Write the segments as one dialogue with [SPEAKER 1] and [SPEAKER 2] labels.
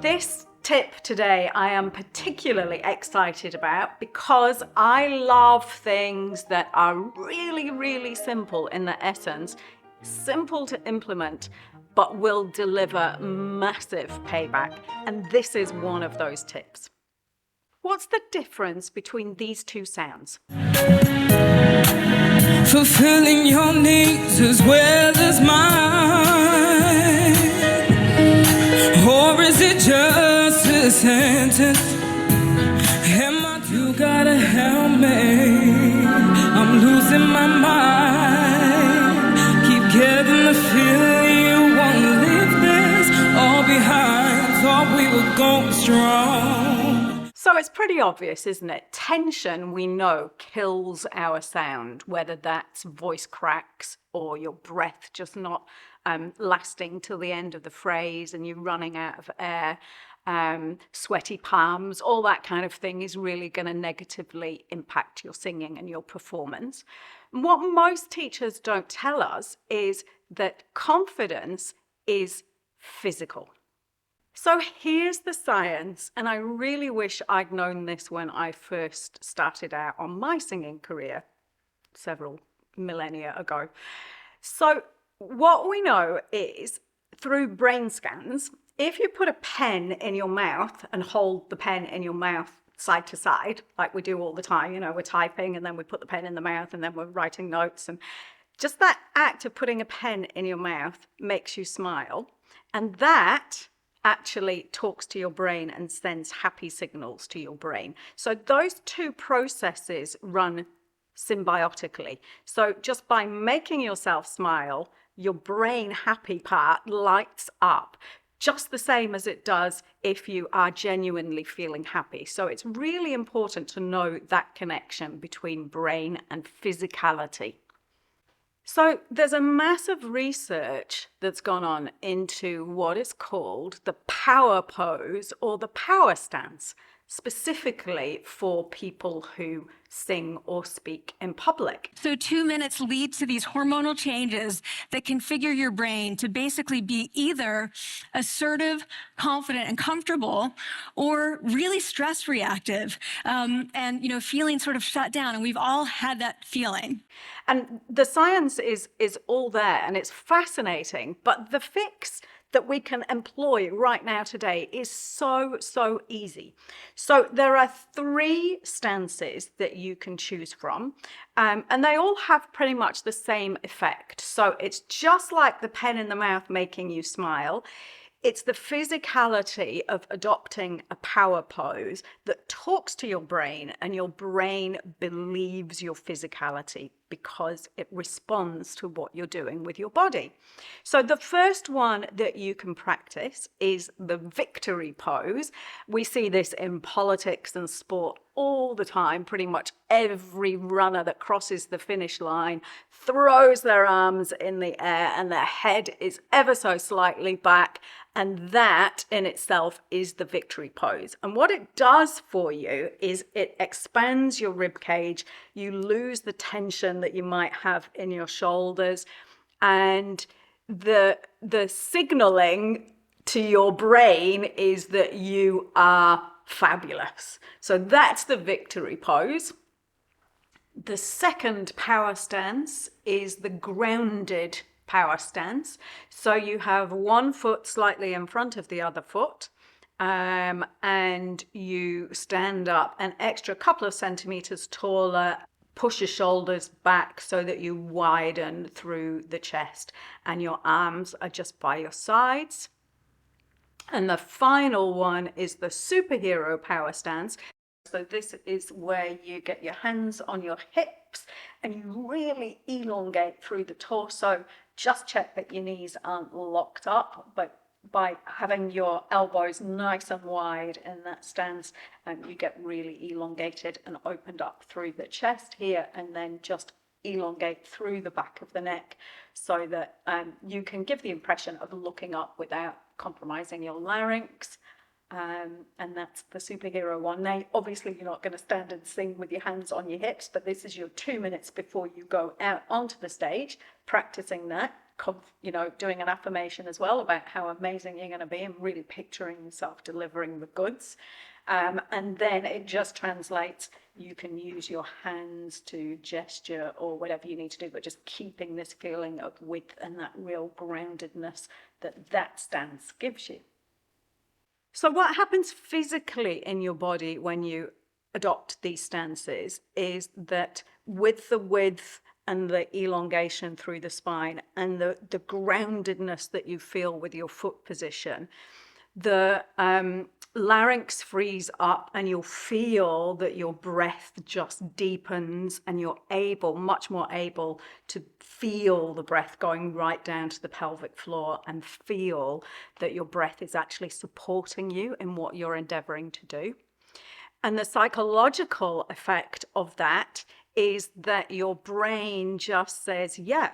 [SPEAKER 1] This tip today I am particularly excited about because I love things that are really, really simple in their essence, simple to implement, but will deliver massive payback. And this is one of those tips. What's the difference between these two sounds?
[SPEAKER 2] Fulfilling your needs as well as mine, or is it just a sentence? You gotta help me, I'm losing my mind. Keep getting the feeling you won't leave this all behind. Thought we were going strong.
[SPEAKER 1] So it's pretty obvious, isn't it? Tension, we know, kills our sound, whether that's voice cracks or your breath just not lasting till the end of the phrase and you running out of air, sweaty palms, all that kind of thing is really going to negatively impact your singing and your performance. And what most teachers don't tell us is that confidence is physical. So here's the science, and I really wish I'd known this when I first started out on my singing career several millennia ago. So what we know is through brain scans, if you put a pen in your mouth and hold the pen in your mouth side to side, like we do all the time, you know, we're typing and then we put the pen in the mouth and then we're writing notes, and just that act of putting a pen in your mouth makes you smile, and that actually talks to your brain and sends happy signals to your brain. So those two processes run symbiotically. So just by making yourself smile, your brain happy part lights up, just the same as it does if you are genuinely feeling happy. So it's really important to know that connection between brain and physicality. So there's a massive research that's gone on into what is called the power pose or the power stance, specifically for people who sing or speak in public.
[SPEAKER 3] So 2 minutes lead to these hormonal changes that configure your brain to basically be either assertive, confident, and comfortable, or really stress reactive, and feeling sort of shut down. And we've all had that feeling.
[SPEAKER 1] And the science is all there, and it's fascinating, but the fix that we can employ right now today is so easy. So there are 3 stances that you can choose from, and they all have pretty much the same effect. So it's just like the pen in the mouth making you smile. It's the physicality of adopting a power pose that talks to your brain, and your brain believes your physicality because it responds to what you're doing with your body. So the first one that you can practice is the victory pose. We see this in politics and sport all the time. Pretty much every runner that crosses the finish line throws their arms in the air and their head is ever so slightly back, and that in itself is the victory pose. And what it does for you is it expands your rib cage. You lose the tension that you might have in your shoulders, and the signaling to your brain is that you are fabulous. So that's the victory pose. The second power stance is the grounded power stance. So you have one foot slightly in front of the other foot, and you stand up an extra couple of centimeters taller, push your shoulders back so that you widen through the chest, and your arms are just by your sides. And the final one is the superhero power stance. So this is where you get your hands on your hips and you really elongate through the torso. Just check that your knees aren't locked up, but by having your elbows nice and wide in that stance, you get really elongated and opened up through the chest here, and then just elongate through the back of the neck so that you can give the impression of looking up without compromising your larynx. And that's the superhero one. Now, obviously, you're not going to stand and sing with your hands on your hips, but this is your 2 minutes before you go out onto the stage, practicing that. doing an affirmation as well about how amazing you're going to be and really picturing yourself delivering the goods. And then it just translates. You can use your hands to gesture or whatever you need to do, but just keeping this feeling of width and that real groundedness that stance gives you. So what happens physically in your body when you adopt these stances is that with the width and the elongation through the spine and the groundedness that you feel with your foot position, the larynx frees up and you'll feel that your breath just deepens and you're much more able to feel the breath going right down to the pelvic floor and feel that your breath is actually supporting you in what you're endeavoring to do. And the psychological effect of that is that your brain just says, yeah,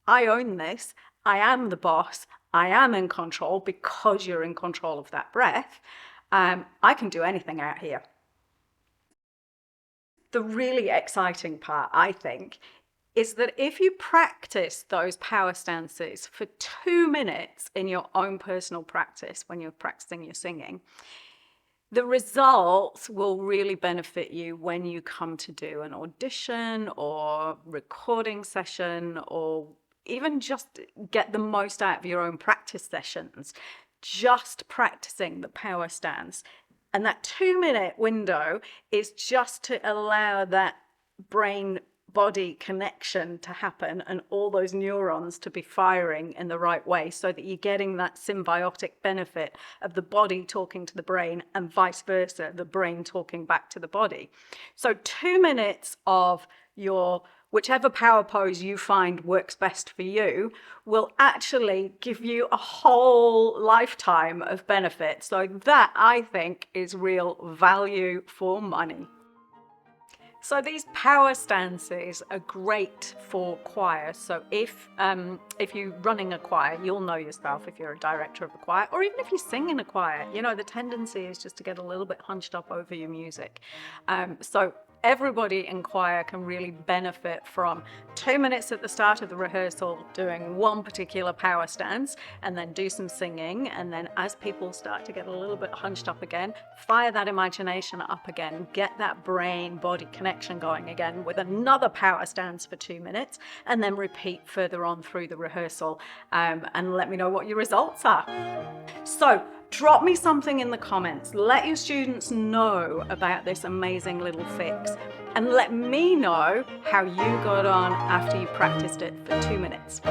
[SPEAKER 1] I own this. I am the boss. I am in control because you're in control of that breath. I can do anything out here. The really exciting part, I think, is that if you practice those power stances for 2 minutes in your own personal practice, when you're practicing your singing, the results will really benefit you when you come to do an audition or recording session, or even just get the most out of your own practice sessions, just practicing the power stance. And that 2-minute window is just to allow that brain-body connection to happen and all those neurons to be firing in the right way so that you're getting that symbiotic benefit of the body talking to the brain and vice versa, the brain talking back to the body. So 2 minutes of your whichever power pose you find works best for you will actually give you a whole lifetime of benefit. So that, I think, is real value for money. So these power stances are great for choir. So if you're running a choir, you'll know yourself if you're a director of a choir, or even if you sing in a choir, the tendency is just to get a little bit hunched up over your music. So everybody in choir can really benefit from 2 minutes at the start of the rehearsal doing one particular power stance, and then do some singing, and then as people start to get a little bit hunched up again, fire that imagination up again, get that brain-body connection going again with another power stance for 2 minutes, and then repeat further on through the rehearsal, and let me know what your results are. So drop me something in the comments. Let your students know about this amazing little fix, and let me know how you got on after you practiced it for 2 minutes.